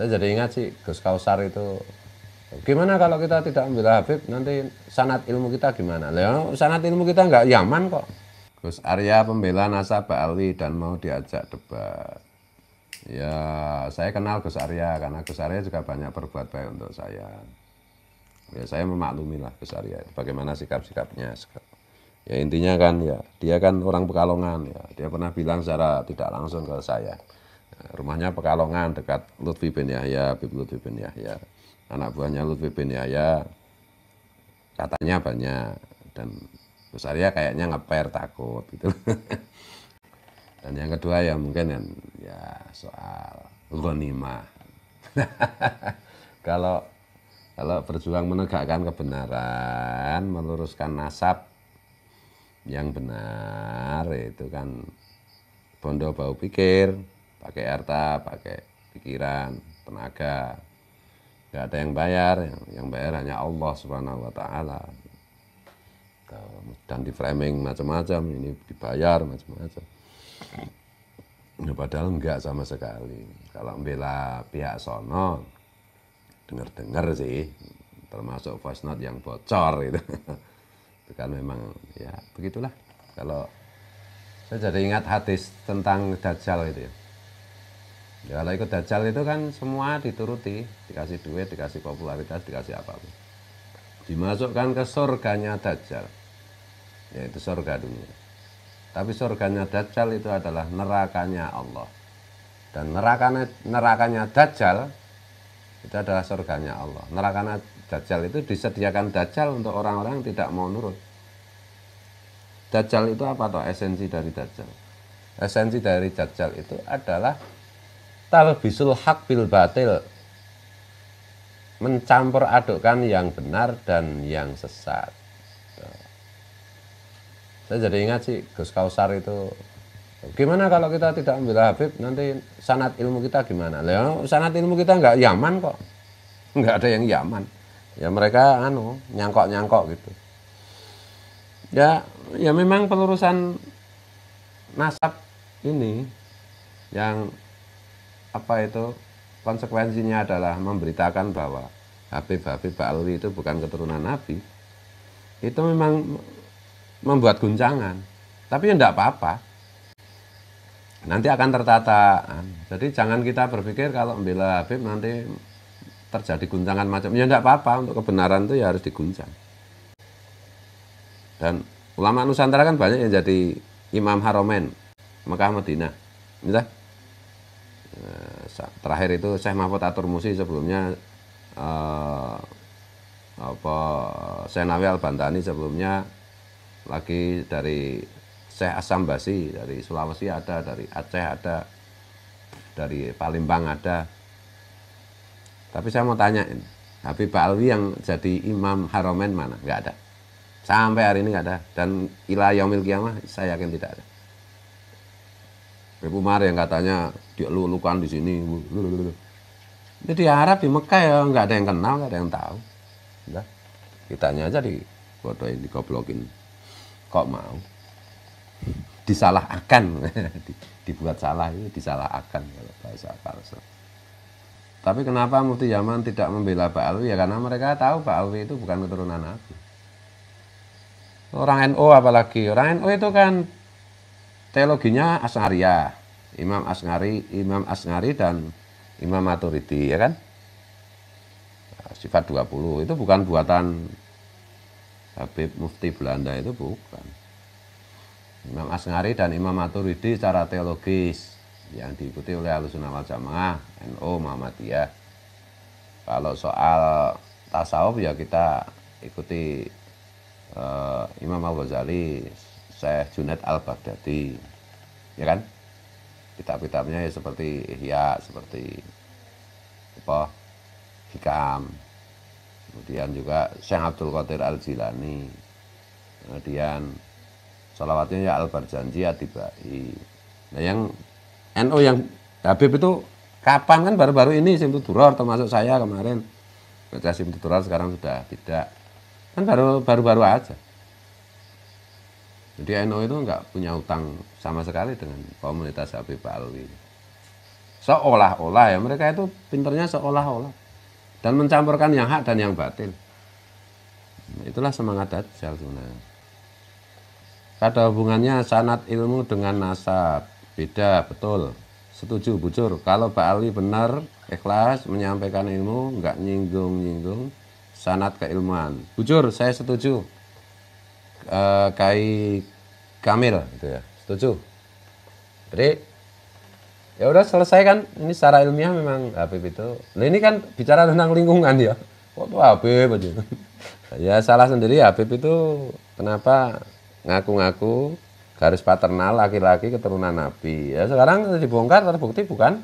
Saya jadi ingat sih Gus Kausar itu, gimana kalau kita tidak membela Habib, nanti sanad ilmu kita gimana? Lah, sanad ilmu kita nggak Yaman kok. Gus Arya pembela nasab Ba'alwi dan mau diajak debat. Ya, saya kenal Gus Arya karena Gus Arya juga banyak berbuat baik untuk saya. Ya, saya memaklumi lah Gus Arya bagaimana sikap-sikapnya. Ya intinya kan ya, dia kan orang Pekalongan ya. Dia pernah bilang secara tidak langsung ke saya. Rumahnya Pekalongan dekat Lutfi bin Yahya, Habib Lutfi bin Yahya. Anak buahnya Lutfi bin Yahya katanya banyak, dan Gus Arya kayaknya ngeper takut gitu. Dan yang kedua ya mungkin ya soal ghanimah. Kalau berjuang menegakkan kebenaran, meluruskan nasab yang benar, itu kan bondo bau pikir, pakai harta, pakai pikiran, tenaga. Gak ada yang bayar, yang bayar hanya Allah Subhanahu wa Ta'ala. Dan di framing macam-macam, ini dibayar macam-macam. Ya, padahal enggak sama sekali. Kalau membela pihak sono, dengar-dengar sih, termasuk voice note yang bocor itu. Itu kan memang ya begitulah. Kalau saya jadi ingat hadis tentang Dajjal itu ya. Ya, kalau ikut Dajjal itu kan semua dituruti, dikasih duit, dikasih popularitas, dikasih apapun. Dimasukkan ke surganya Dajjal, yaitu surga dunia. Tapi surganya Dajjal itu adalah nerakanya Allah. Dan nerakanya Dajjal itu adalah surganya Allah. Nerakanya Dajjal itu disediakan Dajjal untuk orang-orang yang tidak mau nurut. Dajjal itu apa toh esensi dari Dajjal? Esensi dari Dajjal itu adalah talbisul haq bil batil, mencampur adukkan yang benar dan yang sesat. Saya jadi ingat sih Gus Kausar itu, gimana kalau kita tidak membela Habib, nanti sanad ilmu kita gimana? Lah, sanad ilmu kita nggak Yaman kok, nggak ada yang Yaman. Ya mereka nyangkok-nyangkok gitu. Ya memang pelurusan nasab ini yang apa itu konsekuensinya adalah memberitakan bahwa Habib Ba'alwi itu bukan keturunan Nabi. Itu memang membuat guncangan, tapi ya enggak apa-apa, nanti akan tertata. Jadi jangan kita berpikir kalau membela Habib nanti terjadi guncangan macam, ya enggak apa-apa, untuk kebenaran itu ya harus diguncang. Dan ulama Nusantara kan banyak yang jadi Imam Haromen Mekah Madinah. Entah? Terakhir itu Syekh Mahfud Atur Musi, sebelumnya Syekh Nawi Al-Bantani, sebelumnya lagi dari Syekh Asam Basi, dari Sulawesi ada, dari Aceh ada, dari Palembang ada. Tapi saya mau tanyain, Habib Ba'alwi yang jadi Imam Haromen mana? Nggak ada. Sampai hari ini nggak ada. Dan ila yaumil qiyamah saya yakin tidak ada. Habib Umar yang katanya dilulukan di sini. Itu di Arab, di Mekah ya nggak ada yang kenal, nggak ada yang tahu. Udah, kitanya aja dibodohin, digoblokin. Kok mau disalahkan, dibuat salah itu disalahkan kalau bahasa Farsi. Tapi kenapa Mufti Yaman tidak membela Ba'alwi? Ya karena mereka tahu Ba'alwi itu bukan keturunan Nabi. Orang NU apalagi, orang NU itu kan teologinya Asy'ariyah, Imam Asy'ari dan Imam Maturidi, ya kan? Sifat 20 itu bukan buatan Habib Mufti Belanda, itu bukan. Imam Asy'ari dan Imam Maturidi secara teologis yang diikuti oleh Ahlussunnah wal Jamaah, NU, Muhammadiyah. Kalau soal tasawuf ya kita ikuti Imam Al-Ghazali, Syekh Junaid Al-Baghdadi, ya kan? Kitab-kitabnya ya seperti Ihya, seperti apa, Hikam. Kemudian juga Syekh Abdul Qadir Al-Jilani. Kemudian sholawatnya ya Al-Barjanji, Atibai. Nah yang NU yang Habib itu kapan? Kan baru-baru ini Simtud Duror, termasuk saya kemarin baca Simtud Duror, sekarang sudah tidak. Kan baru-baru aja. Jadi NU itu enggak punya utang sama sekali dengan komunitas Habib Ba'alwi. Seolah-olah ya, mereka itu pinternya seolah-olah. Dan mencampurkan yang hak dan yang batil. Itulah semangat Dajjal sebenarnya. Ada hubungannya sanad ilmu dengan nasab. Beda, betul. Setuju, bujur. Kalau Pak Ali benar, ikhlas, menyampaikan ilmu, nggak nyinggung-nyinggung sanad keilmuan. Bujur, saya setuju. Kai Kamil, gitu ya. Setuju. Jadi, ya udah selesai kan. Ini secara ilmiah memang Habib itu. Nah ini kan bicara tentang lingkungan ya. Kok tuh Habib aja. Ya salah sendiri Habib itu kenapa ngaku-ngaku garis paternal laki-laki keturunan Nabi. Ya sekarang dibongkar terbukti bukan